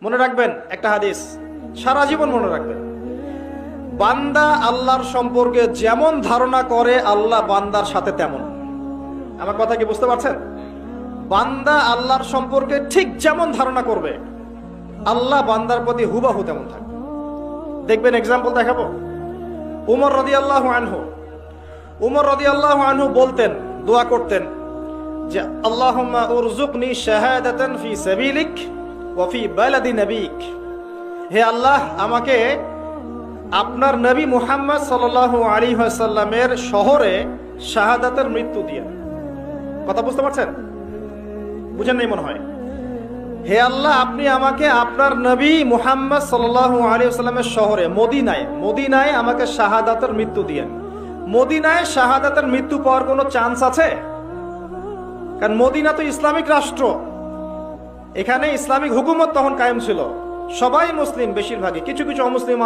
মনে রাখবেন একটা হাদিস, সারা জীবন মনে রাখবেন। বান্দা আল্লাহর সম্পর্কে যেমন ধারণা করে আল্লাহ বান্দার সাথে তেমন। আমার কথা কি বুঝতে পারছেন? বান্দা আল্লাহর সম্পর্কে ঠিক যেমন ধারণা করবে আল্লাহ বান্দার প্রতি হুবাহু তেমন থাকবে। দেখবেন, এক্সাম্পল দেখাবো। উমর রাদিয়াল্লাহু আনহু বলতেন, দোয়া করতেন যে আল্লাহুম্মা উরযুকনি শাহাদাতান ফি সাবিলিক ওয়া ফি বালাদি নবিক। হে আল্লাহ, আমাকে আপনার নবী মুহাম্মদ সাল্লাল্লাহু আলাইহি ওয়াসাল্লামের শহরে শাহাদাতের মৃত্যু দিয়ে। কথা বুঝতে পারছেন? বুঝেন নাই মনে হয়। হে আল্লাহ, আপনি আমাকে আপনার নবী মুহাম্মদ সাল্লাল্লাহু আলাইহি ওয়াসাল্লামের শহরে মদিনায় আমাকে শাহাদাতের মৃত্যু দিয়েন। মদিনায় শাহাদাতের মৃত্যু পাওয়ার কোনো চান্স আছে? কারণ মদিনা তো ইসলামিক রাষ্ট্র, এখানে ইসলামিক হুকুমত তখন কায়েম ছিল, সবাই মুসলিম, বেশিরভাগই, কিছু কিছু অমুসলিম